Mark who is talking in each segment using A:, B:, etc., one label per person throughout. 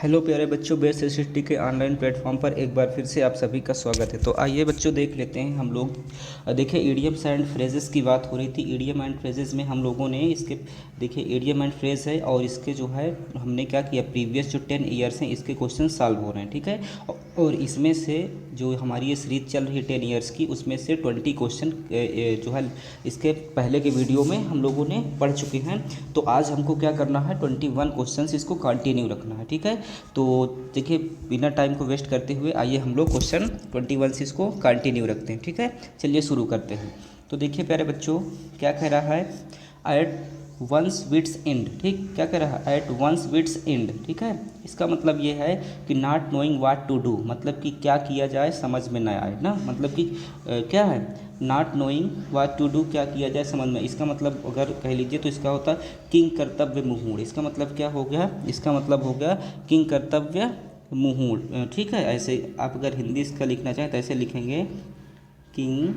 A: Hello प्यारे बच्चों, base SST के ऑनलाइन प्लेटफॉर्म पर एक बार फिर से आप सभी का स्वागत है। तो आइए बच्चों देख लेते हैं हम लोग। देखिए ईडियम्स एंड फ्रेजेस की बात हो रही थी। ईडियम एंड फ्रेजेस में हम लोगों ने इसके देखिए ईडियम एंड फ्रेज है और इसके जो है हमने क्या किया, प्रीवियस जो 10 ईयर्स हैं इसके क्वेश्चन सॉल्व हो रहे हैं, ठीक है। और इसमें से जो हमारी ये सीरीज चल रही है 10 ईयर्स की, उसमें से 20 क्वेश्चन जो है इसके पहले के वीडियो में हम लोगों ने पढ़ चुके हैं। तो आज हमको क्या करना है, 21 क्वेश्चन इसको कंटिन्यू रखना है, ठीक है। तो देखिए बिना टाइम को वेस्ट करते हुए आइए हम लोग क्वेश्चन 21 से इसको कंटिन्यू रखते हैं, ठीक है। चलिए शुरू करते हैं। तो देखिए प्यारे बच्चों क्या कह रहा है, एट वंस विट्स एंड, ठीक, क्या कह रहा है, एट वंस विट्स एंड, ठीक है। इसका मतलब ये है कि not knowing what to do, मतलब कि क्या किया जाए समझ में ना आए ना, मतलब कि क्या है, not knowing what to do, क्या किया जाए समझ में। इसका मतलब अगर कह लीजिए तो इसका होता है किंग कर्तव्य मुहूर्त। इसका मतलब क्या हो गया, इसका मतलब हो गया किंग कर्तव्य मुहूर्त, ठीक है। ऐसे आप अगर हिंदी इसका लिखना चाहें तो ऐसे लिखेंगे, किंग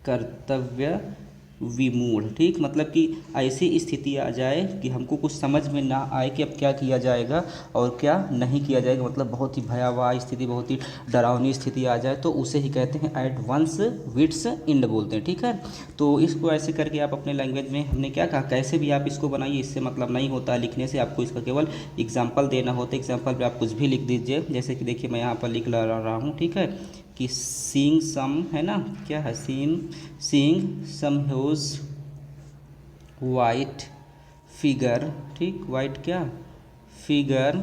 A: कर्तव्य विमूढ़, ठीक। मतलब कि ऐसी स्थिति आ जाए कि हमको कुछ समझ में ना आए कि अब क्या किया जाएगा और क्या नहीं किया जाएगा, मतलब बहुत ही भयावह स्थिति, बहुत ही डरावनी स्थिति आ जाए तो उसे ही कहते हैं एट वंस विट्स एंड बोलते हैं, ठीक है। तो इसको ऐसे करके आप अपने लैंग्वेज में, हमने क्या कहा, कैसे भी आप इसको बनाइए, इससे मतलब नहीं होता लिखने से, आपको इसका केवल एग्जाम्पल देना होता है। एग्जाम्पल पे आप कुछ भी लिख दीजिए, जैसे कि देखिए मैं यहाँ पर लिख रहा हूँ, ठीक है, कि सीइंग सम, है ना, क्या है, seeing some huge white figure, ठीक, वाइट क्या figure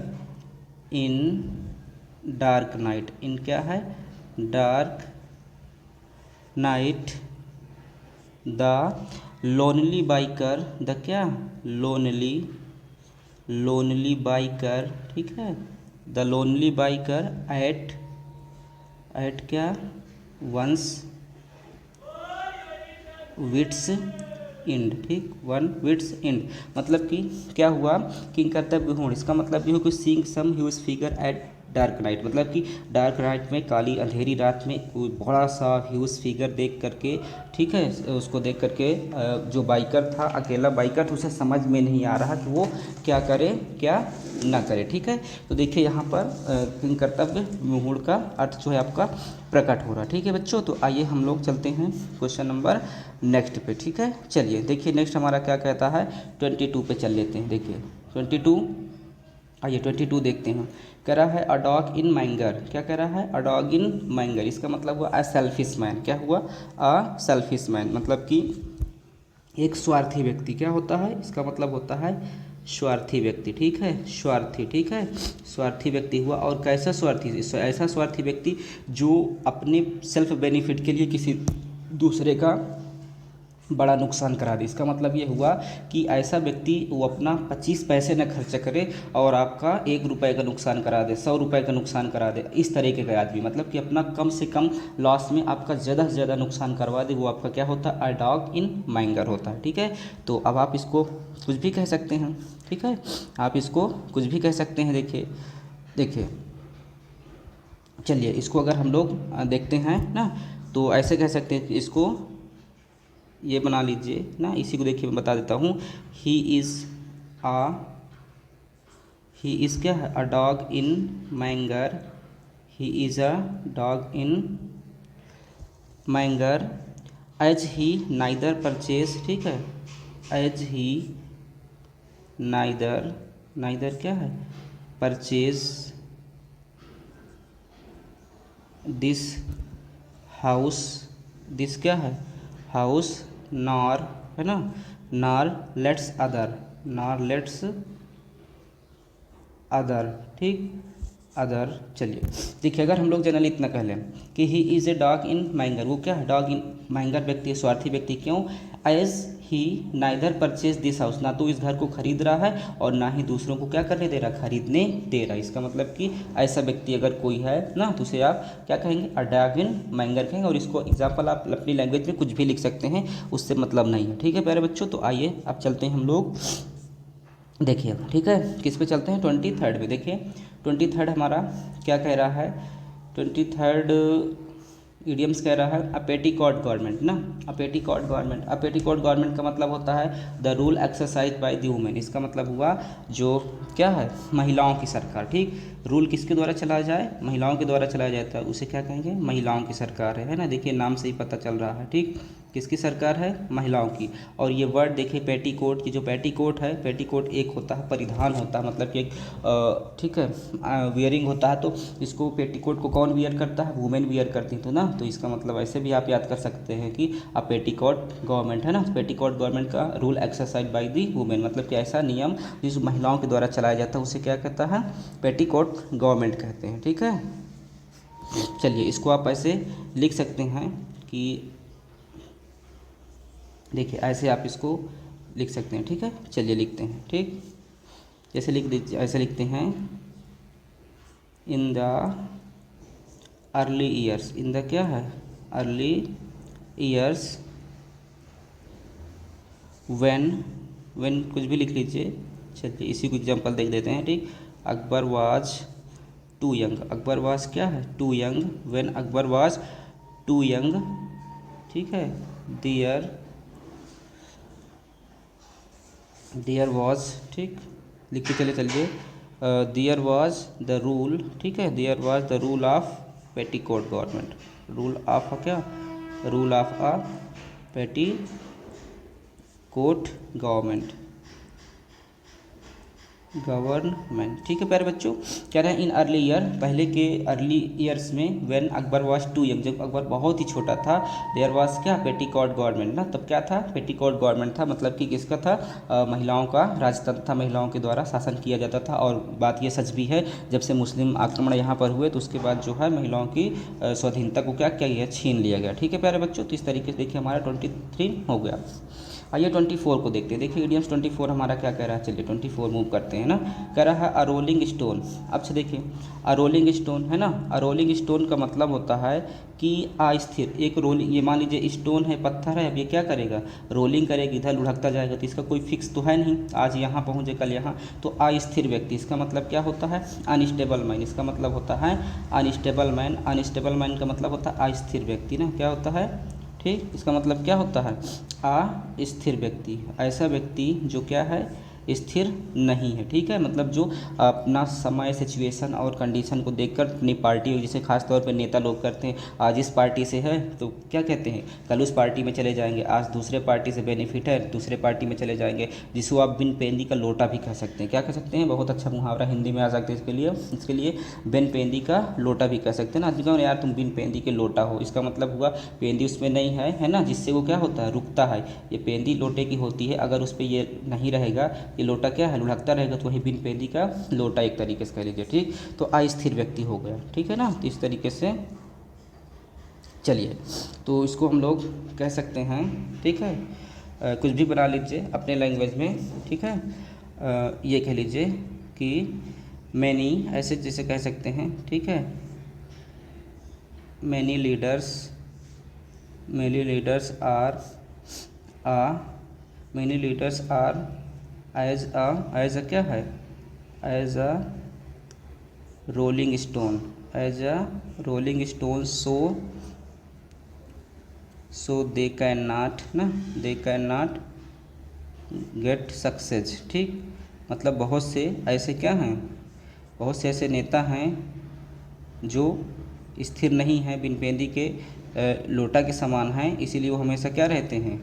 A: in dark night, in क्या है, dark night, the lonely biker, the क्या, लोनली बाइकर, ठीक है, द लोनली बाइकर एट क्या, वंस विट्स इंड, ठीक, वन विट्स इंड, मतलब कि क्या हुआ, किंग कर्तव्य होड़, इसका मतलब ये हो कि seeing some huge figure at dark night, मतलब कि डार्क नाइट में, काली अंधेरी रात में कोई बड़ा सा ह्यूज फिगर देख करके, ठीक है, उसको देख करके जो बाइकर था, अकेला बाइकर था, उसे समझ में नहीं आ रहा कि वो क्या करे क्या ना करे, ठीक है। तो देखिए यहाँ पर किंग कर्तव्य मुहूर्त का अर्थ जो है आपका प्रकट हो रहा है, ठीक है बच्चों। तो आइए हम लोग चलते हैं क्वेश्चन नंबर नेक्स्ट पे, ठीक है। चलिए देखिए नेक्स्ट हमारा क्या कहता है, 22 पे चल लेते हैं। देखिए 22, आइए 22 देखते हैं। कह रहा है अ डॉग इन मैंगर, क्या कह रहा है, अ डॉग इन मैंगर, इसका मतलब हुआ अ सेल्फिश मैन, क्या हुआ, अ सेल्फिश मैन, मतलब कि एक स्वार्थी व्यक्ति, क्या होता है, इसका मतलब होता है स्वार्थी व्यक्ति, ठीक है, स्वार्थी, ठीक है, स्वार्थी व्यक्ति हुआ। और कैसा स्वार्थी, ऐसा स्वार्थी व्यक्ति जो अपने सेल्फ बेनिफिट के लिए किसी दूसरे का बड़ा नुकसान करा दे। इसका मतलब ये हुआ कि ऐसा व्यक्ति वो अपना 25 पैसे न खर्च करे और आपका 1 रुपये का नुकसान करा दे, 100 रुपये का नुकसान करा दे, इस तरीके का आदमी, मतलब कि अपना कम से कम लॉस में आपका ज़्यादा से ज़्यादा नुकसान करवा दे, वो आपका क्या होता है, अ डॉग इन मैंगर होता है, ठीक है। तो अब आप इसको कुछ भी कह सकते हैं, ठीक है, आप इसको कुछ भी कह सकते हैं। देखिए देखिए चलिए इसको अगर हम लोग देखते हैं ना, तो ऐसे कह सकते हैं कि इसको ये बना लीजिए ना, इसी को देखिए मैं बता देता हूँ। ही इज़ क्या है, a dog in manger, he is a dog in manger as he neither purchase, ठीक है, एज ही नाइदर क्या है, परचेज दिस हाउस, दिस क्या है, हाउस, नॉर, है ना, नॉर लेट्स अदर, ठीक, अदर। चलिए देखिए अगर हम लोग जनरली इतना कह लें कि he is a dog in मैंगर, वो क्या है, डॉग इन मैंगर व्यक्ति है, स्वार्थी व्यक्ति, क्यों, as he neither purchase this house, ना तो इस घर को खरीद रहा है और ना ही दूसरों को क्या करने दे रहा, खरीदने दे रहा है। इसका मतलब कि ऐसा व्यक्ति अगर कोई है ना तो उसे आप क्या कहेंगे, अ डॉग इन मैंगर कहेंगे। और इसको एग्जाम्पल आप अपनी लैंग्वेज में कुछ भी लिख सकते हैं, उससे मतलब नहीं है, ठीक है प्यारे बच्चों। तो आइए अब चलते हैं हम लोग, देखिए ठीक है, किस पे चलते हैं, 23 पे। देखिए 23 हमारा क्या कह रहा है, 23 इडियम्स कह रहा है अ पेटीकोट गवर्नमेंट ना, अ पेटीकोट गवर्नमेंट। अ पेटीकोट गवर्नमेंट का मतलब होता है the rule exercise by the women. इसका मतलब हुआ जो क्या है, महिलाओं की सरकार। ठीक, रूल किसके द्वारा चलाया जाए, महिलाओं के द्वारा चलाया जाता है, उसे क्या कहेंगे, महिलाओं की सरकार है ना। देखिए नाम से ही पता चल रहा है। ठीक, किसकी सरकार है, महिलाओं की। और ये वर्ड देखिए पेटीकोट की, जो पेटीकोट है, पेटीकोट एक होता है परिधान होता है, मतलब कि एक ठीक है वियरिंग होता है। तो इसको पेटीकोट को कौन वियर करता है, वुमेन वियर करती तो ना। तो इसका मतलब ऐसे भी आप याद कर सकते हैं कि अब पेटीकोट गवर्नमेंट है ना, पेटीकोट गवर्नमेंट का rule exercise by the women, मतलब कि ऐसा नियम जिस महिलाओं के द्वारा चलाया जाता है उसे क्या कहता है, पेटीकोट गवर्नमेंट कहते हैं। ठीक है, चलिए इसको आप ऐसे लिख सकते हैं कि देखिए ऐसे आप इसको लिख सकते हैं। ठीक है, चलिए लिखते हैं। ठीक, जैसे लिख दीजिए, ऐसे लिखते हैं in the early years, in the क्या है, अर्ली ईयर्स व्हेन कुछ भी लिख लीजिए। चलिए इसी को एग्जाम्पल देख देते हैं। ठीक, Akbar was too young, Akbar was क्या है, too young, when Akbar was too young. ठीक है, देयर वॉज, ठीक लिख के चले चलिए, देयर वॉज द रूल, ठीक है, there was the rule of petticoat government, rule of क्या, rule of a petticoat government, government. ठीक है प्यारे बच्चों, कह रहे हैं इन अर्ली ईयर, पहले के अर्ली ईयर्स में, when Akbar was too young, जब अकबर बहुत ही छोटा था, देयर वाज क्या, पेटीकोट गवर्नमेंट ना, तब क्या था, पेटीकोट गवर्नमेंट था, मतलब कि किसका था, महिलाओं का राजतंत्र था, महिलाओं के द्वारा शासन किया जाता था। और बात ये सच भी है, जब से मुस्लिम आक्रमण यहाँ पर हुए तो उसके बाद जो है महिलाओं की स्वाधीनता को क्या किया गया, छीन लिया गया। ठीक है प्यारे बच्चों, तो इस तरीके से देखिए हमारा 23 हो गया। आइए 24 को देखते हैं। देखिए इडियम्स 24 हमारा क्या कह रहा है, चलिए 24 मूव करते हैं ना। कह रहा है अ रोलिंग स्टोन। अब से देखिए अ रोलिंग स्टोन है ना, अ रोलिंग स्टोन का मतलब होता है कि अस्थिर एक रोलिंग, ये मान लीजिए स्टोन है, पत्थर है, अब ये क्या करेगा, रोलिंग करेगा, इधर लुढ़कता जाएगा, तो इसका कोई फिक्स तो है नहीं, आज यहाँ पहुँचे कल यहाँ। तो अस्थिर व्यक्ति, इसका मतलब क्या होता है, अनस्टेबल मैन, इसका मतलब होता है अनस्टेबल मैन, अनस्टेबल मैन का मतलब होता है अस्थिर व्यक्ति ना, क्या होता है, ठीक, इसका मतलब क्या होता है, अस्थिर व्यक्ति, ऐसा व्यक्ति जो क्या है, स्थिर नहीं है। ठीक है, मतलब जो अपना समय, सिचुएशन और कंडीशन को देखकर अपनी पार्टी, जिसे खास तौर पे नेता लोग करते हैं, आज इस पार्टी से है तो क्या कहते हैं, कल उस पार्टी में चले जाएंगे, आज दूसरे पार्टी से बेनिफिट है, दूसरे पार्टी में चले जाएंगे, जिसको आप बिन पेंदी का लोटा भी कह सकते हैं। क्या कह सकते हैं, बहुत अच्छा मुहावरा हिंदी में आ सकते हैं इसके लिए बिन पेंदी का लोटा भी कह सकते हैं ना। आदमी यार तुम बिन पेंदी के लोटा हो, इसका मतलब हुआ पेंदी उसमें नहीं है ना, जिससे वो क्या होता है, रुकता है। ये पेंदी लोटे की होती है, अगर उस पर ये नहीं रहेगा, ये लोटा क्या है, लुढ़कता रहेगा, तो वही बिन पेंदी का लोटा एक तरीके से कह लीजिए। ठीक, तो अस्थिर व्यक्ति हो गया। ठीक है ना, तो इस तरीके से चलिए, तो इसको हम लोग कह सकते हैं। ठीक है, कुछ भी बना लीजिए अपने लैंग्वेज में। ठीक है, ये कह लीजिए कि मैनी, ऐसे जैसे कह सकते हैं। ठीक है, many leaders are as a क्या है, as a rolling stone, so they can not get success. ठीक, मतलब बहुत से ऐसे क्या हैं, बहुत से ऐसे नेता हैं जो स्थिर नहीं हैं, बिन पेंदी के लोटा के समान हैं, इसीलिए वो हमेशा क्या रहते हैं,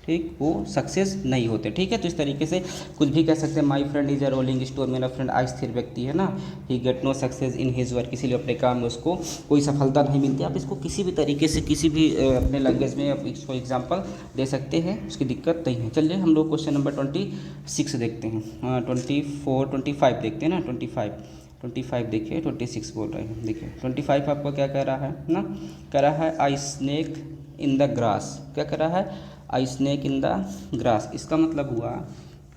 A: ठीक, वो सक्सेस नहीं होते। ठीक है, तो इस तरीके से कुछ भी कह सकते हैं। My friend is a rolling stone, मेरा फ्रेंड अस्थिर व्यक्ति है ना, he get no success in his work, इसीलिए अपने काम में उसको कोई सफलता नहीं मिलती। आप इसको किसी भी तरीके से, किसी भी अपने लैंग्वेज में आप इसको एग्जाम्पल दे सकते हैं, उसकी दिक्कत नहीं है। चलिए हम लोग क्वेश्चन नंबर 26 देखते हैं, 25 देखते हैं ना, 25 देखिए, 26 बोल रहे हैं। देखिए 25 आपको क्या कह रहा है ना, कह रहा है आई स्नेक इन द ग्रास, क्या कह रहा है, आई स्नेक इन द ग्रास। इसका मतलब हुआ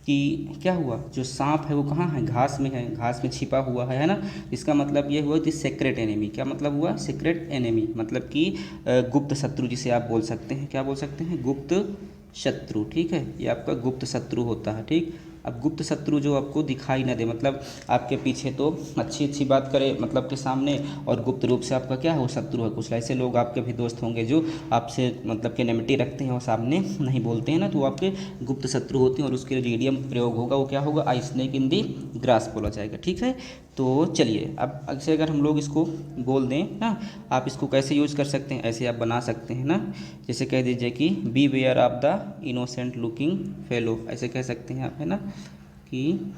A: कि क्या हुआ, जो सांप है वो कहाँ है, घास में है, घास में छिपा हुआ है ना। इसका मतलब ये हुआ कि सीक्रेट एनिमी, क्या मतलब हुआ, सीक्रेट एनिमी, मतलब कि गुप्त शत्रु, जिसे आप बोल सकते हैं, क्या बोल सकते हैं, गुप्त शत्रु। ठीक है, ये आपका गुप्त शत्रु होता है। ठीक, अब गुप्त शत्रु जो आपको दिखाई ना दे, मतलब आपके पीछे तो अच्छी अच्छी बात करे मतलब के सामने, और गुप्त रूप से आपका क्या हो शत्रु है। कुछ ऐसे लोग आपके भी दोस्त होंगे जो आपसे मतलब कि नेमिटी रखते हैं और सामने नहीं बोलते हैं ना, तो वो आपके गुप्त शत्रु होते हैं, और उसके लिए इडियम प्रयोग होगा वो क्या होगा, आई स्नेक इन दी ग्रास बोला जाएगा। ठीक है, तो चलिए अब ऐसे अगर हम लोग इसको बोल दें ना, आप इसको कैसे यूज कर सकते हैं, ऐसे आप बना सकते हैं ना। जैसे कह दीजिए कि beware of the innocent looking fellow, ऐसे कह सकते हैं आप, है ना, कि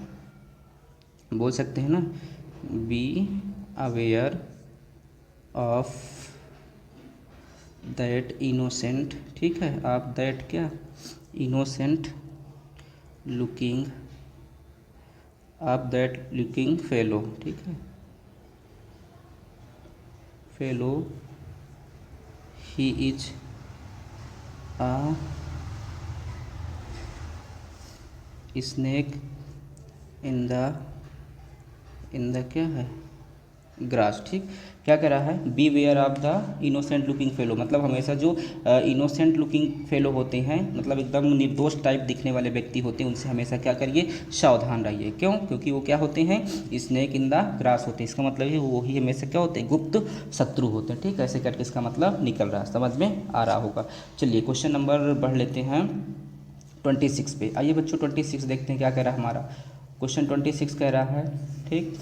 A: बोल सकते हैं ना, be aware of that innocent, ठीक है, आप दैट क्या इनोसेंट लुकिंग, आप दैट लुकिंग फेलो, ठीक है, fellow, he is a snake in the क्या है ग्रास। ठीक, क्या कह रहा है, beware of the innocent looking fellow, मतलब हमेशा जो इनोसेंट लुकिंग फेलो होते हैं, मतलब एकदम निर्दोष टाइप दिखने वाले व्यक्ति होते हैं, उनसे हमेशा क्या करिए, सावधान रहिए। क्यों, क्योंकि वो क्या होते हैं, स्नेक इन द ग्रास होते हैं। इसका मतलब है वो ही हमेशा क्या होते हैं, गुप्त शत्रु होते हैं। ठीक, ऐसे करके इसका मतलब निकल रहा है, समझ में आ रहा होगा। चलिए क्वेश्चन नंबर बढ़ लेते हैं 26 पे। आइए बच्चों 26 देखते हैं क्या कह रहा है हमारा। क्वेश्चन 26 कह रहा है, ठीक,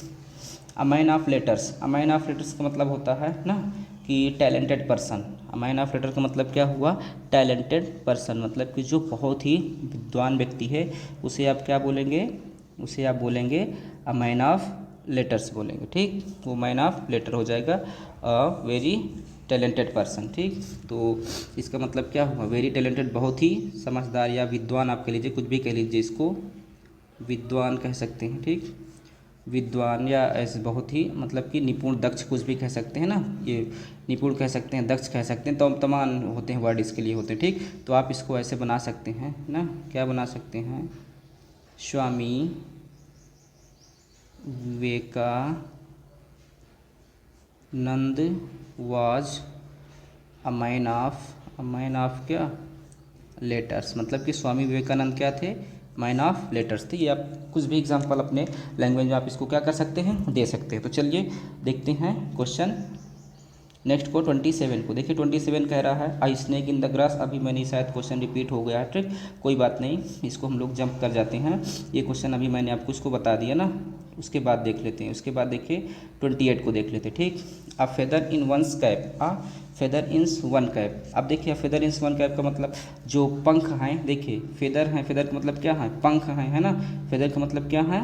A: a man of letters. A man of letters का मतलब होता है ना कि talented person. A man of letter का मतलब क्या हुआ, टैलेंटेड पर्सन, मतलब कि जो बहुत ही विद्वान व्यक्ति है, उसे आप क्या बोलेंगे, उसे आप बोलेंगे अ मैन ऑफ लेटर्स बोलेंगे। ठीक, वो मैन ऑफ लेटर हो जाएगा, अ वेरी टैलेंटेड पर्सन। ठीक, तो इसका मतलब क्या हुआ, वेरी टैलेंटेड, बहुत ही समझदार या विद्वान आप कह लीजिए, कुछ भी कह लीजिए, इसको विद्वान कह सकते हैं। ठीक, विद्वान या ऐसे बहुत ही मतलब कि निपुण, दक्ष, कुछ भी कह सकते हैं ना, ये निपुण कह सकते हैं, दक्ष कह सकते हैं, तो तमाम होते हैं वर्ड इसके लिए होते हैं। ठीक, तो आप इसको ऐसे बना सकते हैं ना, क्या बना सकते हैं, Swami Vivekananda was a man of क्या लेटर्स, मतलब कि स्वामी विवेकानंद क्या थे, मैन ऑफ लेटर्स थे। ये आप कुछ भी एग्जांपल अपने लैंग्वेज में आप इसको क्या कर सकते हैं, दे सकते हैं। तो चलिए देखते हैं क्वेश्चन नेक्स्ट को 27 को। देखिए 27 कह रहा है आई स्नेक इन द ग्रास। अभी मैंने शायद क्वेश्चन रिपीट हो गया है, ठीक, कोई बात नहीं, इसको हम लोग जंप कर जाते हैं। ये क्वेश्चन अभी मैंने आपको इसको बता दिया ना, उसके बाद देख लेते हैं। उसके बाद देखिए 28 को देख लेते हैं। ठीक, a feather in one's cap, a feather in one cap. अब देखिए फेदर इंस वन कैप का मतलब जो पंख हैं, देखिए फेदर हैं, फेदर का मतलब क्या है, पंख हैं, है ना, फेदर का मतलब क्या है,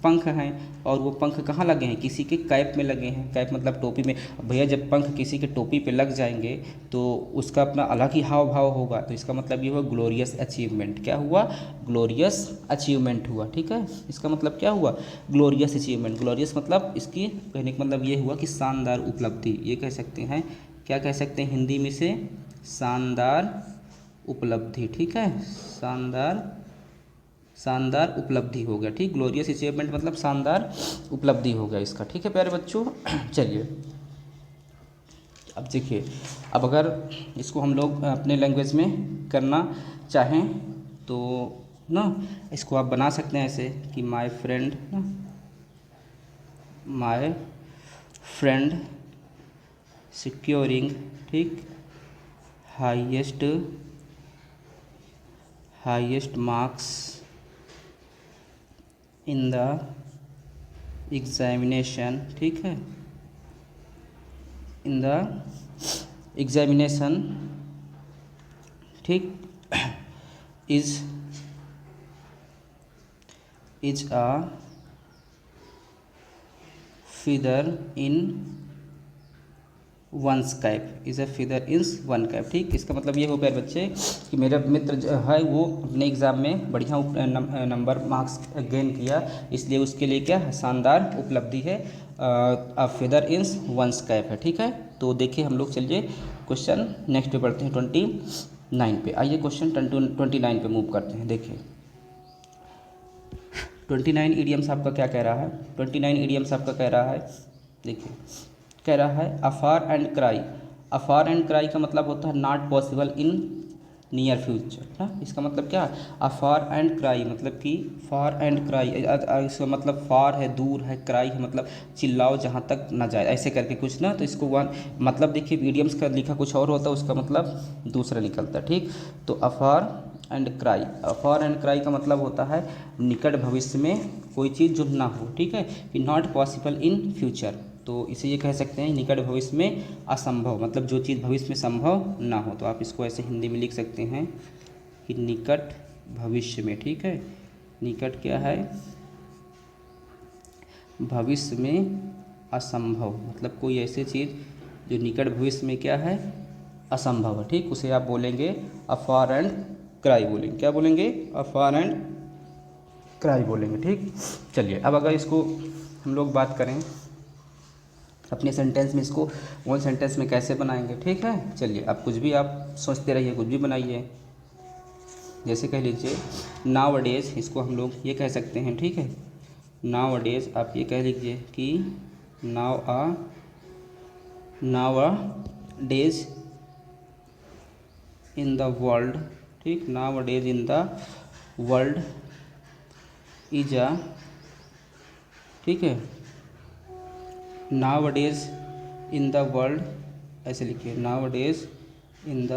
A: पंख हैं, और वो पंख कहाँ लगे हैं, किसी के कैप में लगे हैं। कैप मतलब टोपी में। भैया जब पंख किसी के टोपी पे लग जाएंगे तो उसका अपना अलग ही हाव भाव होगा, तो इसका मतलब ये हुआ ग्लोरियस अचीवमेंट। क्या हुआ, ग्लोरियस अचीवमेंट हुआ। ठीक है, इसका मतलब क्या हुआ, ग्लोरियस अचीवमेंट। ग्लोरियस मतलब इसकी कहने का मतलब ये हुआ कि शानदार उपलब्धि, ये कह सकते हैं, क्या कह सकते हैं हिंदी में से, शानदार उपलब्धि। ठीक है, शानदार उपलब्धि हो गया। ठीक, ग्लोरियस अचीवमेंट मतलब शानदार उपलब्धि हो गया इसका। ठीक है प्यारे बच्चों, चलिए अब देखिए, अब अगर इसको हम लोग अपने लैंग्वेज में करना चाहें तो ना, इसको आप बना सकते हैं ऐसे कि my friend, my friend securing, ठीक, highest marks in the examination, ठीक है, इन द एग्जामिनेशन, ठीक, is a feather in one's cap, is a feather ins one cap. ठीक, इसका मतलब ये हो गया बच्चे कि मेरा मित्र जो है वो अपने एग्ज़ाम में बढ़िया नंबर मार्क्स गेन किया, इसलिए उसके लिए क्या शानदार उपलब्धि है, अ फिदर इंस वंस कैप है। ठीक है, तो देखिए हम लोग चलिए क्वेश्चन नेक्स्ट पे पढ़ते हैं 29 पे। आइए क्वेश्चन 29 पे मूव करते हैं। देखिए 29 ईडियम्स आपका क्या कह रहा है, 29 ईडियम्स आपका कह रहा है, देखिए कह रहा है afar and cry. Afar and cry का मतलब होता है not possible in near future ना, इसका मतलब क्या, अफार एंड क्राई मतलब कि फार एंड क्राई, इसका मतलब फार है दूर है, क्राई है मतलब चिल्लाओ जहाँ तक ना जाए, ऐसे करके कुछ ना। तो इसको वन मतलब देखिए मीडियम्स का लिखा कुछ और होता है, उसका मतलब दूसरा निकलता है। ठीक, तो afar and cry, afar and cry का मतलब होता है निकट भविष्य में कोई चीज़ जो ना हो। ठीक है, कि नॉट पॉसिबल इन फ्यूचर, तो इसे ये कह सकते हैं निकट भविष्य में असंभव, मतलब जो चीज़ भविष्य में संभव ना हो। तो आप इसको ऐसे हिंदी में लिख सकते हैं कि निकट भविष्य में, ठीक है, निकट क्या है, भविष्य में असंभव, मतलब कोई ऐसी चीज़ जो निकट भविष्य में क्या है, असंभव है। ठीक, उसे आप बोलेंगे अफार एंड क्राई बोलेंगे, क्या बोलेंगे, अफार एंड क्राई बोलेंगे। ठीक, चलिए अब अगर इसको हम लोग बात करें अपने सेंटेंस में, इसको वन सेंटेंस में कैसे बनाएंगे। ठीक है, चलिए अब कुछ भी आप सोचते रहिए, कुछ भी बनाइए। जैसे कह लीजिए नाउ डेज, इसको हम लोग ये कह सकते हैं। ठीक है, नाउ डेज आप ये कह लीजिए कि nowadays in the world, ठीक, nowadays in the world is a, ठीक है, nowadays in the world, ऐसे लिखिए nowadays in the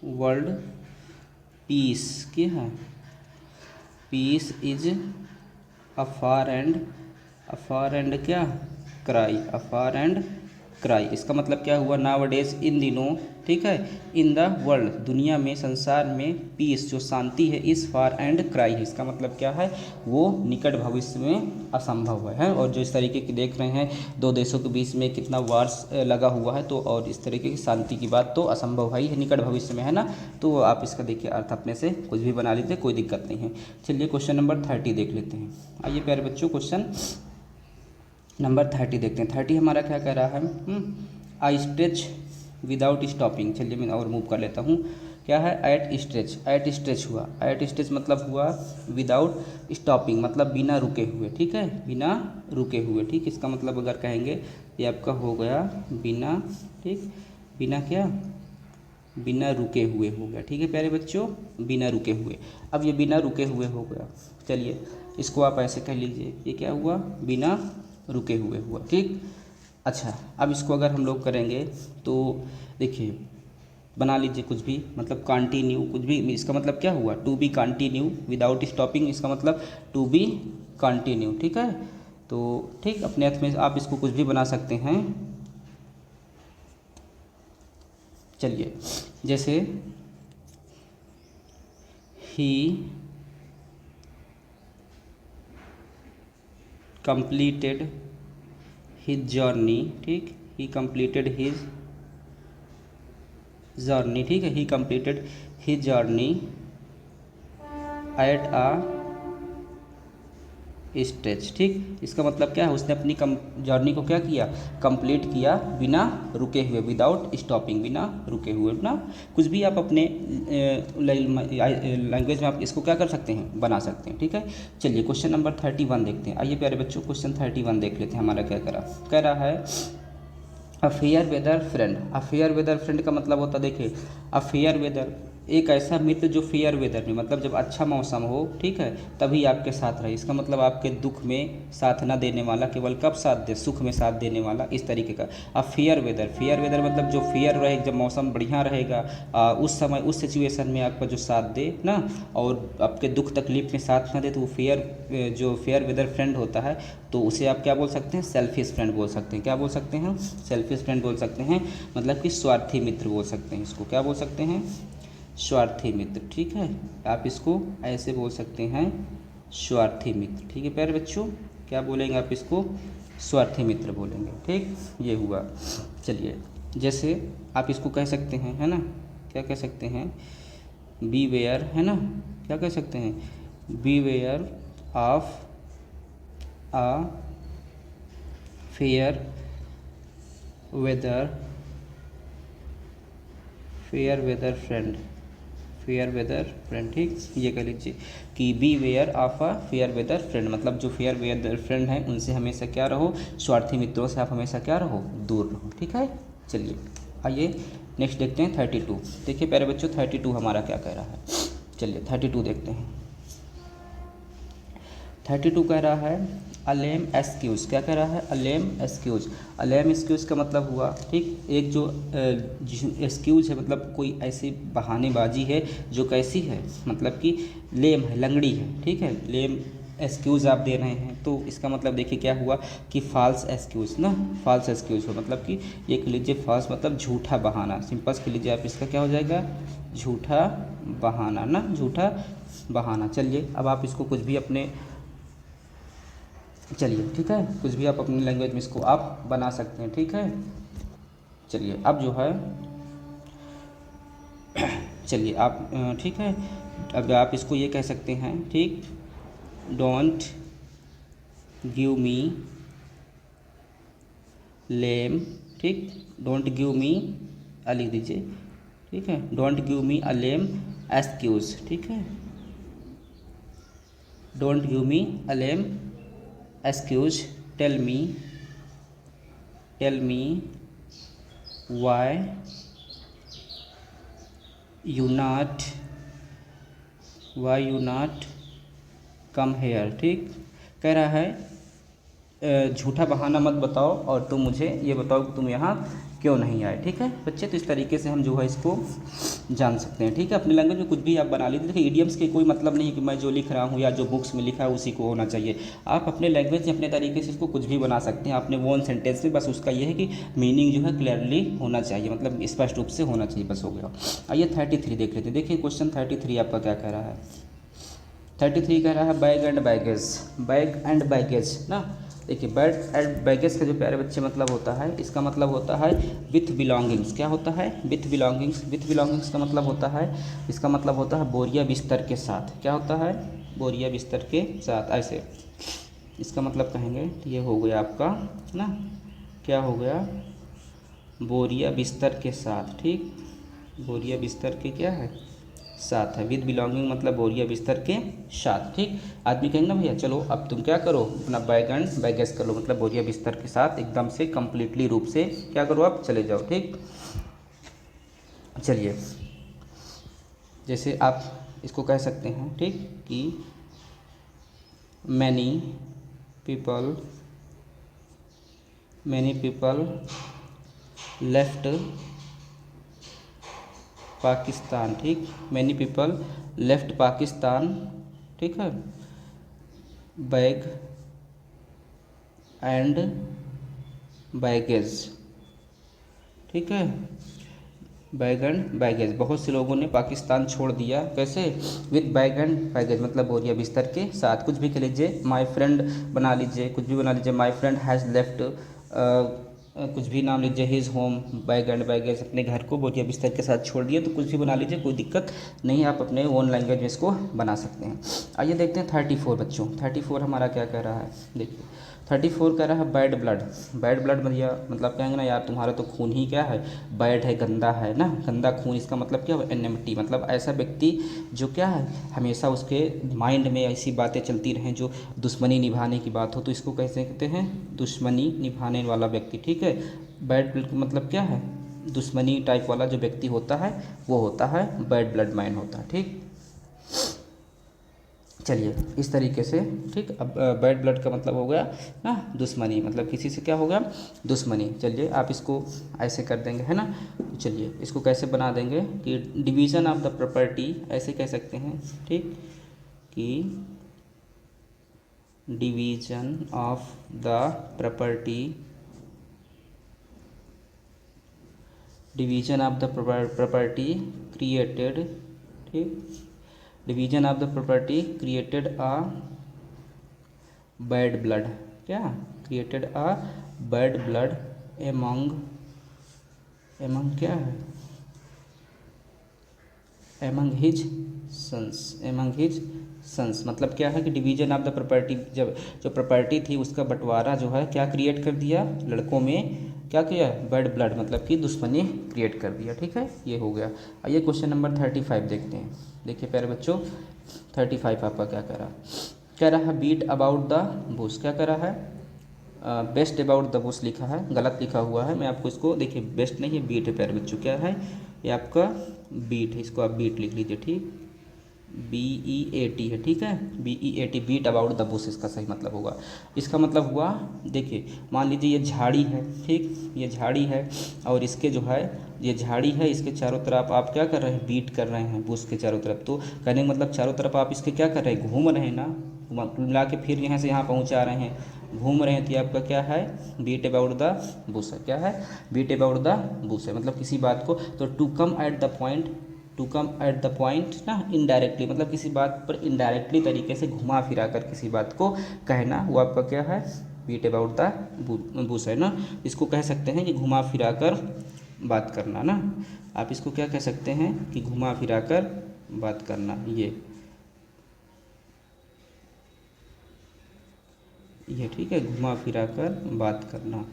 A: world peace, क्या है, पीस इज अफार एंड क्या, क्राई, अफार एंड क्राई। इसका मतलब क्या हुआ, नाउ डेज इन दिनों, ठीक है, इन द वर्ल्ड दुनिया में, संसार में, पीस जो शांति है, इस फार एंड क्राई, इसका मतलब क्या है, वो निकट भविष्य में असंभव है। और जो इस तरीके की देख रहे हैं दो देशों के बीच में कितना वार्स लगा हुआ है, तो और इस तरीके की शांति की बात तो असंभव है ही, निकट भविष्य में, है ना। तो आप इसका देखिए अर्थ अपने से कुछ भी बना लीजिए, कोई दिक्कत नहीं है। चलिए क्वेश्चन नंबर 30 देख लेते हैं। आइए प्यारे बच्चों, क्वेश्चन नंबर 30 देखते हैं। 30 हमारा क्या कह रहा है, आई स्ट्रेच विदाउट स्टॉपिंग। चलिए मैं और मूव कर लेता हूँ। क्या है, एट स्ट्रेच हुआ, एट स्ट्रेच मतलब हुआ विदाउट स्टॉपिंग, मतलब बिना रुके हुए। ठीक है, बिना रुके हुए। ठीक, इसका मतलब अगर कहेंगे ये आपका हो गया बिना, ठीक, बिना क्या, बिना रुके हुए हो गया। ठीक है प्यारे बच्चों, बिना रुके हुए। अब ये बिना रुके हुए हो गया, चलिए इसको आप ऐसे कह लीजिए, ये क्या हुआ, बिना रुके हुए हुआ। ठीक, अच्छा अब इसको अगर हम लोग करेंगे तो देखिए बना लीजिए कुछ भी, मतलब कंटिन्यू, कुछ भी, इसका मतलब क्या हुआ, to be continue without stopping, इसका मतलब टू बी कंटिन्यू। ठीक है, तो ठीक अपने अर्थ में आप इसको कुछ भी बना सकते हैं। चलिए जैसे ही कंप्लीटेड हिज जर्नी, ठीक, ही कंप्लीटेड हिज जर्नी, ठीक है, ही completed his journey at a stretch. ठीक, इसका मतलब क्या है, उसने अपनी जर्नी को क्या किया, कंप्लीट किया बिना रुके हुए, विदाउट स्टॉपिंग, बिना रुके हुए ना। कुछ भी आप अपने लैंग्वेज में आप इसको क्या कर सकते हैं, बना सकते हैं। ठीक है, चलिए क्वेश्चन नंबर 31 देखते हैं। आइए प्यारे बच्चों क्वेश्चन 31 देख लेते हैं। हमारा क्या कह रहा है, a fair weather friend. A fair weather friend का मतलब होता है, देखिए अ फेयर वेदर, एक ऐसा मित्र जो फेयर वेदर में, मतलब जब अच्छा मौसम हो, ठीक है, तभी आपके साथ रहे। इसका मतलब आपके दुख में साथ ना देने वाला, केवल कब साथ दे, सुख में साथ देने वाला, इस तरीके का। अब फेयर वेदर, फेयर वेदर मतलब जो फेयर रहे, जब मौसम बढ़िया रहेगा उस समय, उस सिचुएशन में आपका जो साथ दे ना, और आपके दुख तकलीफ में साथ ना दे, तो वो जो फेयर वेदर फ्रेंड होता है, तो उसे आप क्या बोल सकते हैं, सेल्फिश फ्रेंड बोल सकते हैं। क्या बोल सकते हैं, सेल्फिश फ्रेंड बोल सकते हैं, मतलब कि स्वार्थी मित्र बोल सकते हैं। इसको क्या बोल सकते हैं, स्वार्थी मित्र। ठीक है, आप इसको ऐसे बोल सकते हैं, स्वार्थी मित्र। ठीक है प्यारे बच्चों, क्या बोलेंगे आप इसको, स्वार्थी मित्र बोलेंगे। ठीक, ये हुआ। चलिए जैसे आप इसको कह सकते हैं, है ना, क्या कह सकते हैं, बी वेयर, है ना, क्या कह सकते हैं, beware of a fair weather friend, fair weather friend. ठीक, ये कह लीजिए कि beware of a fair weather friend, मतलब जो फेयर वेदर फ्रेंड हैं उनसे हमेशा क्या रहो, स्वार्थी मित्रों से आप हमेशा क्या रहो, दूर रहो। ठीक है, चलिए आइए नेक्स्ट देखते हैं 32। देखिए प्यारे बच्चों 32 हमारा क्या कह रहा है, चलिए 32 देखते हैं। 32 कह रहा है अलेम एक्सक्यूज़। क्या कह रहा है, अलेम एक्सक्यूज़। अलेम एक्सक्यूज़ का मतलब हुआ, ठीक, एक जो एक्सक्यूज़ है मतलब कोई ऐसी बहानेबाजी है जो कैसी है, मतलब कि लेम है, लंगड़ी है, ठीक है। लेम एक्सक्यूज़ आप दे रहे हैं तो इसका मतलब देखिए क्या हुआ कि फॉल्स एक्सक्यूज़ ना, फॉल्स एक्सक्यूज़ हो, मतलब कि ये कह लीजिए फॉल्स मतलब झूठा बहाना। सिंपल कह लीजिए आप, इसका क्या हो जाएगा, झूठा बहाना ना, झूठा बहाना। चलिए अब आप इसको कुछ भी अपने, चलिए ठीक है, कुछ भी आप अपनी लैंग्वेज में इसको आप बना सकते हैं, ठीक है। चलिए अब जो है चलिए आप ठीक है, अब आप इसको ये कह सकते हैं, ठीक, डोंट गिव मी लेम, ठीक, डोंट गिव मी, लिख दीजिए, ठीक है, don't give me a lame excuse, ठीक है, don't give me a lame excuse, tell me why you not come here, ठीक। कह रहा है झूठा बहाना मत बताओ और तुम मुझे ये बताओ कि तुम यहाँ क्यों नहीं आए, ठीक है बच्चे। तो इस तरीके से हम जो है इसको जान सकते हैं, ठीक है। अपनी लैंग्वेज में कुछ भी आप बना लीजिए। देखिए इडियम्स के कोई मतलब नहीं है कि मैं जो लिख रहा हूँ या जो बुक्स में लिखा है उसी को होना चाहिए। आप अपने लैंग्वेज में अपने तरीके से इसको कुछ भी बना सकते हैं, अपने वन सेंटेंस में, बस उसका ये है कि मीनिंग जो है क्लियरली होना चाहिए, मतलब स्पष्ट रूप से होना चाहिए, बस हो गया। आइए 33 देख लेते हैं। देखिए क्वेश्चन 33 आपका क्या कह रहा है। 33 कह रहा है bag and baggage, bag and baggage ना। देखिए बैग एंड बैगेज का जो प्यारे बच्चे मतलब होता है, इसका मतलब होता है विथ बिलोंगिंग्स। क्या होता है, विथ बिलोंगिंग्स। विथ बिलोंगिंग्स का मतलब होता है, इसका मतलब होता है बोरिया बिस्तर के साथ। क्या होता है, बोरिया बिस्तर के साथ, ऐसे इसका मतलब कहेंगे। ये हो गया आपका ना, क्या हो गया, बोरिया बिस्तर के साथ, ठीक, बोरिया बिस्तर के क्या है, साथ है। विद बिलोंगिंग मतलब बोरिया बिस्तर के साथ, ठीक। आदमी कहेंगे ना भैया चलो अब तुम क्या करो, अपना बैग एंड बैगेज कर लो, मतलब बोरिया बिस्तर के साथ एकदम से कंप्लीटली रूप से क्या करो, आप चले जाओ, ठीक। चलिए जैसे आप इसको कह सकते हैं, ठीक, कि मैनी पीपल लेफ्ट पाकिस्तान, ठीक, मैनी पीपल लेफ्ट पाकिस्तान, ठीक है, बैग एंड बैगेज, ठीक है, बैग एंड बैगेज। बहुत से लोगों ने पाकिस्तान छोड़ दिया, कैसे, विद बैग एंड बैगेज मतलब बोरिया बिस्तर के साथ। कुछ भी कह लीजिए, माई फ्रेंड बना लीजिए, कुछ भी बना लीजिए, माई फ्रेंड हैज़ लेफ्ट कुछ भी नाम लीजिए, his home bag and baggage, अपने घर को बोरिया बिस्तर के साथ छोड़ दिए, तो कुछ भी बना लीजिए, कोई दिक्कत नहीं, आप अपने ओन लैंग्वेज में इसको बना सकते हैं। आइए देखते हैं 34 बच्चों। 34 हमारा क्या कह रहा है, देखिए 34 कह रहा है बैड ब्लड। बैड ब्लड भैया मतलब कहेंगे ना यार तुम्हारा तो खून ही क्या है, बैड है, गंदा है ना, गंदा खून। इसका मतलब क्या है, एनिमिटी, मतलब ऐसा व्यक्ति जो क्या है हमेशा उसके माइंड में ऐसी बातें चलती रहें जो दुश्मनी निभाने की बात हो, तो इसको कैसे कहते हैं, दुश्मनी निभाने वाला व्यक्ति, ठीक है। बैड ब्लड मतलब क्या है, दुश्मनी टाइप वाला जो व्यक्ति होता है वो होता है बैड ब्लड माइंड होता है, ठीक। चलिए इस तरीके से, ठीक। अब बैड ब्लड का मतलब हो गया ना दुश्मनी, मतलब किसी से क्या होगा, दुश्मनी। चलिए आप इसको ऐसे कर देंगे, है ना। चलिए इसको कैसे बना देंगे कि डिवीज़न ऑफ द प्रॉपर्टी, ऐसे कह सकते हैं, ठीक, कि division of the property, division of the property created, ठीक, division of the property created a bad blood, क्या created a bad blood among क्या है, एमंग हिज सन्स। मतलब क्या है कि डिवीजन ऑफ द प्रॉपर्टी, जब जो प्रॉपर्टी थी उसका बंटवारा जो है क्या क्रिएट कर दिया, लड़कों में क्या किया, बैड ब्लड मतलब कि दुश्मनी क्रिएट कर दिया, ठीक है। ये हो गया। आइए क्वेश्चन नंबर 35 देखते हैं। देखिए प्यारे बच्चों 35 आपका क्या कह रहा है, कह रहा है बीट अबाउट द बुश। क्या कह रहा है, बेस्ट अबाउट द बुश लिखा है, गलत लिखा हुआ है। मैं आपको इसको देखिए, बेस्ट नहीं है, बीट है प्यारे बच्चों। क्या है ये आपका? बीट है, इसको आप बीट लिख लीजिए, ठीक। BEAT है, ठीक है, BEAT, beat about the bush इसका सही मतलब होगा। इसका मतलब हुआ, देखिए मान लीजिए ये झाड़ी है, ठीक, ये झाड़ी है और इसके जो है, ये झाड़ी है, इसके चारों तरफ आप क्या कर रहे हैं? बीट कर रहे हैं बुश के चारों तरफ। तो कहने का मतलब चारों तरफ आप इसके क्या कर रहे हैं? घूम रहे हैं ना, मिला के फिर यहाँ से यहाँ पहुँचा रहे हैं, घूम रहे हैं। तो ये आपका क्या है? बीट अबाउट द बुश है। क्या है? बीट अबाउट द बुश है, मतलब किसी बात को, तो to come at the point, to come at the point ना, इनडायरेक्टली, मतलब किसी बात पर इनडायरेक्टली तरीके से घुमा फिरा कर किसी बात को कहना, वो आपका क्या है? बीट अबाउट द बुश है ना। इसको कह सकते हैं कि घुमा फिरा कर बात करना ना। आप इसको क्या कह सकते हैं? कि घुमा फिरा कर बात करना। ये ठीक है, घुमा फिरा कर बात करना।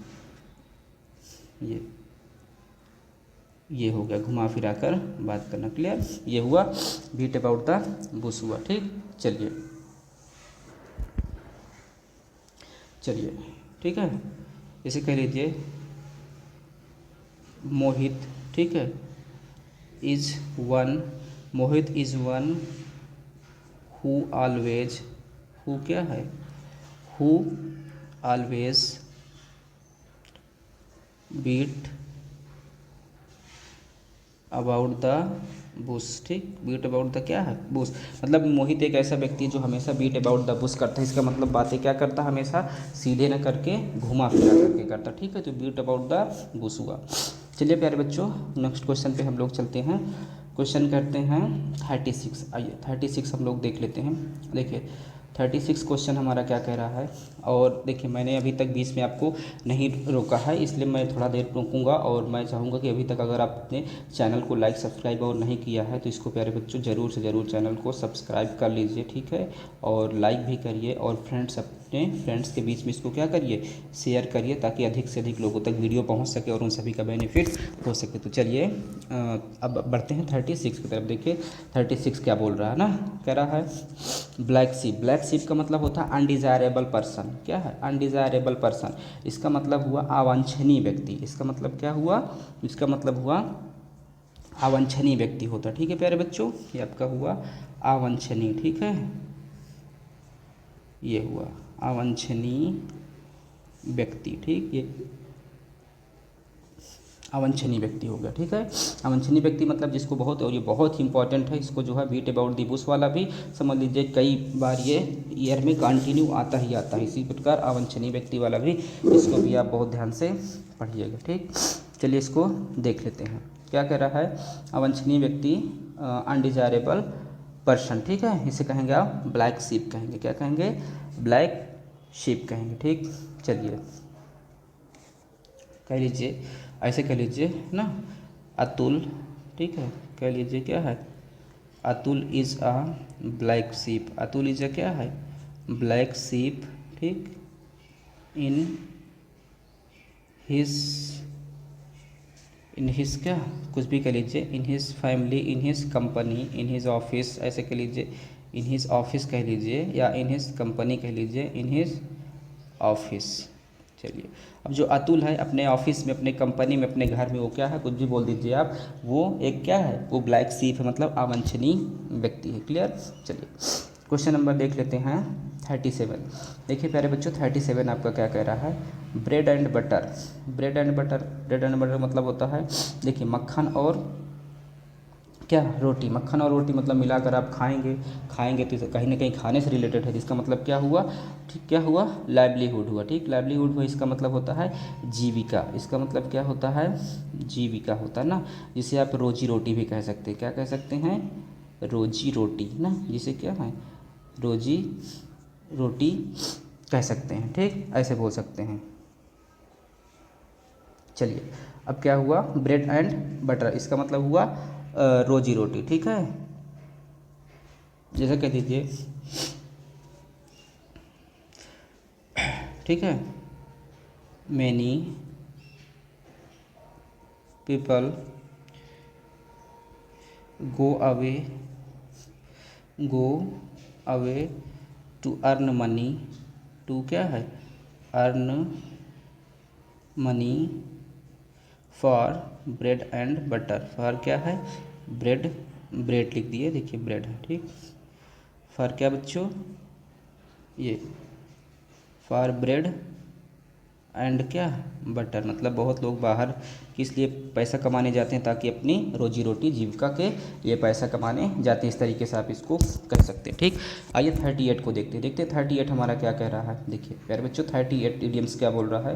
A: ये हो गया, घुमा फिरा कर बात करना। क्लियर? ये हुआ बीट अबाउट द बुश हुआ, ठीक। चलिए ठीक है, इसे कह लीजिए मोहित, ठीक है, is one, Mohit is one who always, who क्या है? Who always beat about the bush, ठीक। बीट अबाउट द क्या है? बुश, मतलब मोहित एक ऐसा व्यक्ति है जो हमेशा बीट अबाउट द बुश करता है। इसका मतलब बातें क्या करता है? हमेशा सीधे न करके घुमा फिरा करके करता, ठीक है। तो बीट अबाउट द बुश हुआ। चलिए प्यारे बच्चों, नेक्स्ट क्वेश्चन पे हम लोग चलते हैं। क्वेश्चन करते हैं 36। आइए 36 हम लोग देख लेते हैं। देखिए 36 क्वेश्चन हमारा क्या कह रहा है। और देखिए मैंने अभी तक बीच में आपको नहीं रोका है, इसलिए मैं थोड़ा देर रोकूंगा। और मैं चाहूँगा कि अभी तक अगर आपने चैनल को लाइक सब्सक्राइब और नहीं किया है तो इसको प्यारे बच्चों ज़रूर से ज़रूर चैनल को सब्सक्राइब कर लीजिए, ठीक है। और लाइक भी करिए और अपने फ्रेंड्स के बीच में इसको क्या करिए? शेयर करिए, ताकि अधिक से अधिक लोगों तक वीडियो पहुँच सके और उन सभी का बेनिफिट हो सके। तो चलिए अब बढ़ते हैं 36 की तरफ। देखिए 36 क्या बोल रहा है ना, कह रहा है ब्लैक शीप। ब्लैक शीप का मतलब होता है अनडिज़ायरेबल पर्सन। क्या है? Undesirable person. इसका मतलब हुआ अवांछनीय व्यक्ति। इसका मतलब क्या हुआ? इसका मतलब हुआ अवांछनीय व्यक्ति होता, ठीक है प्यारे बच्चों। ये आपका हुआ अवांछनीय, ठीक है। ये हुआ अवांछनीय व्यक्ति, ठीक। ये अवांछनीय व्यक्ति हो गया, ठीक है। अवांछनीय व्यक्ति मतलब जिसको बहुत, और ये बहुत ही इंपॉर्टेंट है, इसको जो है बीट अबाउट दी बुश वाला भी समझ लीजिए, कई बार ये ईयर में कंटिन्यू आता ही आता है। इसी प्रकार अवांछनीय व्यक्ति वाला भी, इसको भी आप बहुत ध्यान से पढ़िएगा, ठीक। चलिए इसको देख लेते हैं। क्या कह रहा है? अवांछनीय व्यक्ति अनडिजायरेबल पर्सन, ठीक है। इसे कहेंगे आप ब्लैक शीप कहेंगे। क्या कहेंगे? ब्लैक शीप कहेंगे, ठीक। चलिए कह लीजिए, ऐसे कह लीजिए ना, अतुल, ठीक है। कह लीजिए क्या है? Atul is a black sheep. Atul is a क्या है? ब्लैक शीप, ठीक। इन हिज क्या, कुछ भी कह लीजिए, in his family, in his company, in his office, ऐसे कह लीजिए। इन हिज ऑफिस कह लीजिए, या इन हिज कंपनी कह लीजिए, इन हिज ऑफिस। चलिए अब जो अतुल है अपने ऑफिस में, अपने कंपनी में, अपने घर में, वो क्या है? कुछ भी बोल दीजिए आप, वो एक क्या है? वो ब्लैक शीप है, मतलब अवांछनीय व्यक्ति है। क्लियर? चलिए क्वेश्चन नंबर देख लेते हैं 37। देखिए प्यारे बच्चों 37 आपका क्या कह रहा है? Bread and butter. Bread and butter, bread and butter मतलब होता है, देखिए मक्खन और क्या? रोटी। मक्खन और रोटी मतलब मिलाकर आप खाएंगे तो कहीं ना कहीं खाने से रिलेटेड है। इसका मतलब क्या हुआ? ठीक, क्या हुआ? लाइवलीहुड हुआ, ठीक। लाइवलीहुड हुआ, इसका मतलब होता है जीविका। इसका मतलब क्या होता है? जीविका होता है ना, जिसे आप रोजी रोटी भी कह सकते हैं। क्या कह सकते हैं? रोजी रोटी ना, जिसे क्या है? रोजी रोटी कह सकते हैं, ठीक, ऐसे बोल सकते हैं। चलिए अब क्या हुआ? ब्रेड एंड बटर, इसका मतलब हुआ रोजी रोटी, ठीक है। जैसे कह दीजिए, ठीक है, many people go away go away to earn money, to क्या है? Earn money for bread and butter. For क्या है, ब्रेड, ब्रेड लिख दिए, देखिए ब्रेड है, ठीक। फॉर क्या बच्चों, ये फॉर ब्रेड एंड क्या, बटर, मतलब बहुत लोग बाहर किस लिए पैसा कमाने जाते हैं, ताकि अपनी रोजी रोटी जीविका के लिए पैसा कमाने जाते हैं। इस तरीके से आप इसको कह सकते हैं, ठीक। आइए 38 को देखते हैं। 38 हमारा क्या कह रहा है, देखिए प्यारे बच्चों 38 इडियम्स क्या बोल रहा है,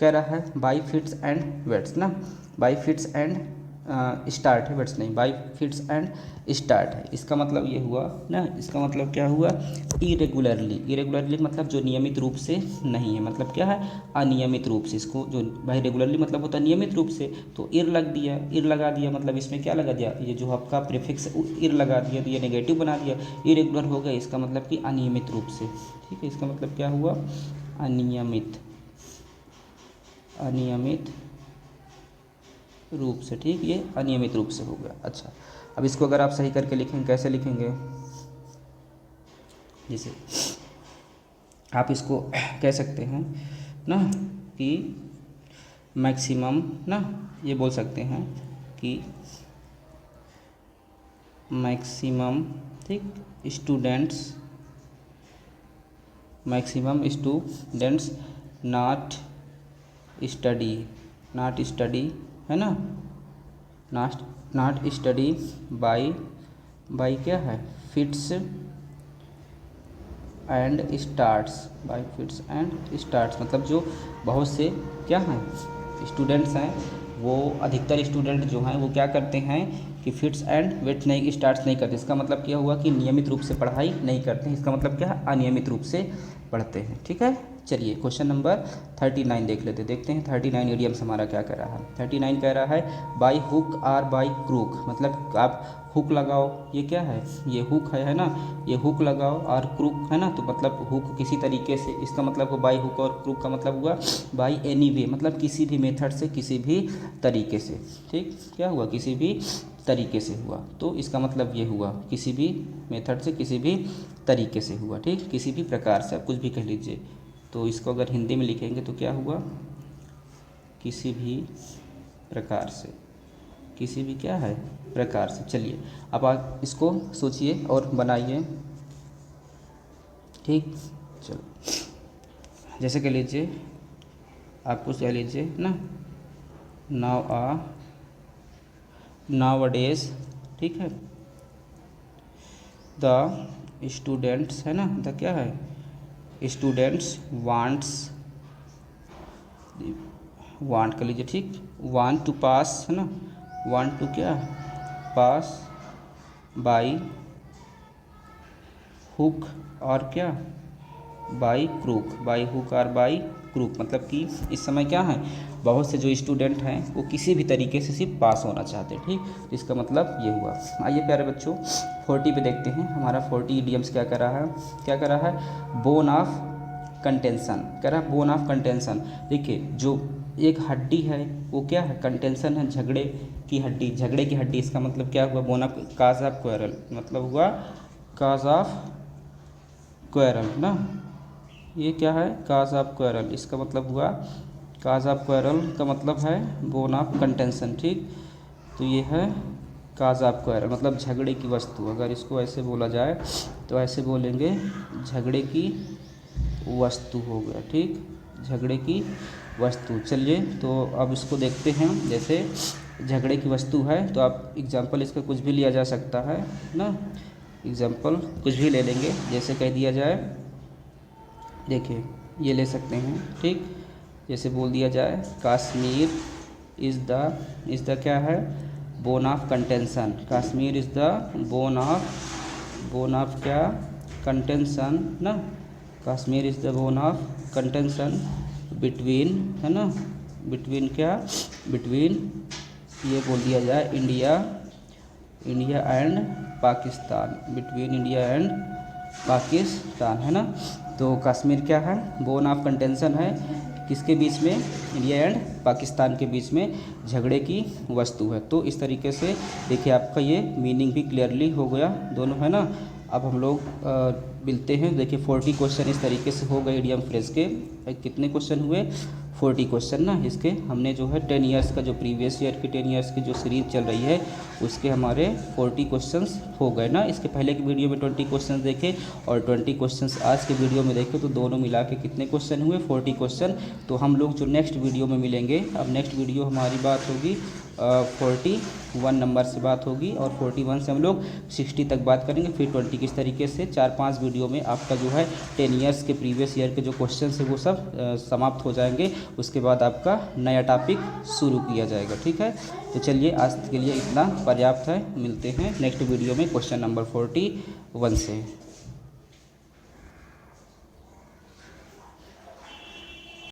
A: कह रहा है बाई फिट्स एंड वेट्स ना, बाई फिट्स एंड स्टार्ट है, वेट्स नहीं, बाई फिट्स एंड स्टार्ट है। इसका मतलब ये हुआ ना, इसका मतलब क्या हुआ, इरेगुलरली। इरेगुलरली मतलब जो नियमित रूप से नहीं है, मतलब क्या है, अनियमित रूप से। इसको जो भाई रेगुलरली मतलब होता है नियमित रूप से, तो इर लग दिया, इर लगा दिया, मतलब इसमें क्या लगा दिया, ये जो आपका प्रीफिक्स इर लगा दिया, तो ये नेगेटिव बना दिया, इरेगुलर हो गया, इसका मतलब कि अनियमित रूप से, ठीक है। इसका मतलब क्या हुआ, अनियमित, अनियमित रूप से, ठीक, ये अनियमित रूप से हो गया। अच्छा, अब इसको अगर आप सही करके लिखेंगे, कैसे लिखेंगे, जैसे आप इसको कह सकते हैं ना कि मैक्सिमम ना, ये बोल सकते हैं कि मैक्सिमम, ठीक, students, maximum students not study, not study है ना, नॉट स्टडी बाई, बाई क्या है, fits and starts, by fits and starts, मतलब जो बहुत से क्या हैं स्टूडेंट्स हैं, वो अधिकतर स्टूडेंट जो हैं वो क्या करते हैं कि फिट्स एंड वेट्स नहीं, स्टार्ट्स नहीं करते। इसका मतलब क्या हुआ कि नियमित रूप से पढ़ाई नहीं करते हैं, इसका मतलब क्या है, अनियमित रूप से पढ़ते हैं, ठीक है। चलिए क्वेश्चन नंबर 39 देख लेते, देखते हैं 39 इडियम्स हमारा क्या कह रहा है। 39 कह रहा है by hook or by crook, मतलब आप हुक लगाओ, ये क्या है, ये हुक है ना, ये हुक लगाओ, और क्रूक है ना, तो मतलब हुक किसी तरीके से, इसका मतलब हो बाई हुक, और क्रूक का मतलब हुआ बाई एनी वे, मतलब किसी भी मेथड से, किसी भी तरीके से, ठीक, क्या हुआ, किसी भी तरीके से हुआ, तो इसका मतलब ये हुआ किसी भी मेथड से, किसी भी तरीके से हुआ, ठीक, किसी भी प्रकार से, आप कुछ भी कह लीजिए। तो इसको अगर हिंदी में लिखेंगे तो क्या हुआ, किसी भी प्रकार से, किसी भी क्या है, प्रकार से। चलिए अब आप इसको सोचिए और बनाइए, ठीक। चलो जैसे कह लीजिए, आप कुछ कह लीजिए ना, नाउ-अ-डेज, ठीक है, द स्टूडेंट्स है ना, द क्या है, स्टूडेंट्स वांट कर लीजिए, ठीक, वांट टू पास है ना, वांट टू क्या, पास बाई हुक और क्या, बाई क्रूक, बाई हुक और बाई क्रूक, मतलब कि इस समय क्या है, बहुत से जो स्टूडेंट हैं वो किसी भी तरीके से सिर्फ पास होना चाहते हैं, ठीक। इसका मतलब ये हुआ। आइए प्यारे बच्चों 40 पे देखते हैं, हमारा 40 इडियम्स क्या कर रहा है, क्या कर रहा है, बोन ऑफ कंटेंशन, कह रहा है बोन ऑफ कंटेंशन। देखिए जो एक हड्डी है वो क्या है, कंटेंशन है, झगड़े की हड्डी, झगड़े की हड्डी, इसका मतलब क्या हुआ, bone of, cause of quarrel, मतलब हुआ काज ऑफ क्वेरल ना, ये क्या है, काज ऑफ क्वेरल, इसका मतलब हुआ काज ऑफ क्वेरल का मतलब है बोन ऑफ कंटेंशन, ठीक। तो ये है काज ऑफ क्वेरल, मतलब झगड़े की वस्तु, अगर इसको ऐसे बोला जाए तो ऐसे बोलेंगे झगड़े की वस्तु हो गया, ठीक, झगड़े की वस्तु। चलिए तो अब इसको देखते हैं, जैसे झगड़े की वस्तु है तो आप एग्जाम्पल इसका कुछ भी लिया जा सकता है ना, एग्जाम्पल कुछ भी ले लेंगे, जैसे कह दिया जाए, देखिए ये ले सकते हैं, ठीक, जैसे बोल दिया जाए कश्मीर इज़ द क्या है, bone of contention, Kashmir is the bone of क्या, कंटेंशन ना, Kashmir is the bone of contention between है ना, बिटवीन क्या, बिटवीन, ये बोल दिया जाए India and Pakistan, between India and Pakistan है ना। तो कश्मीर क्या है, बोन ऑफ कंटेंशन है, किसके बीच में, इंडिया एंड पाकिस्तान के बीच में झगड़े की वस्तु है। तो इस तरीके से देखिए आपका ये मीनिंग भी क्लियरली हो गया दोनों है ना। अब हम लोग मिलते हैं। देखिए 40 क्वेश्चन इस तरीके से हो गए इडियम फ्रेज के। कितने क्वेश्चन हुए? 40 क्वेश्चन ना। इसके हमने जो है 10 ईयर्स का जो प्रीवियस ईयर की 10 ईयर्स की जो सीरीज चल रही है उसके हमारे 40 क्वेश्चंस हो गए ना। इसके पहले की वीडियो में 20 क्वेश्चंस देखे और 20 क्वेश्चंस आज के वीडियो में देखे तो दोनों मिला के कितने क्वेश्चन हुए? 40 क्वेश्चन। तो हम लोग जो नेक्स्ट वीडियो में मिलेंगे, अब नेक्स्ट वीडियो हमारी बात होगी 41 नंबर से बात होगी और 41 से हम लोग 60 तक बात करेंगे। फिर 20 किस तरीके से 4-5 वीडियो में आपका जो है 10 ईयर्स के प्रीवियस ईयर के जो क्वेश्चन है वो सब समाप्त हो जाएंगे। उसके बाद आपका नया टॉपिक शुरू किया जाएगा। ठीक है, तो चलिए आज के लिए इतना पर्याप्त है। मिलते हैं नेक्स्ट वीडियो में क्वेश्चन नंबर 41 से।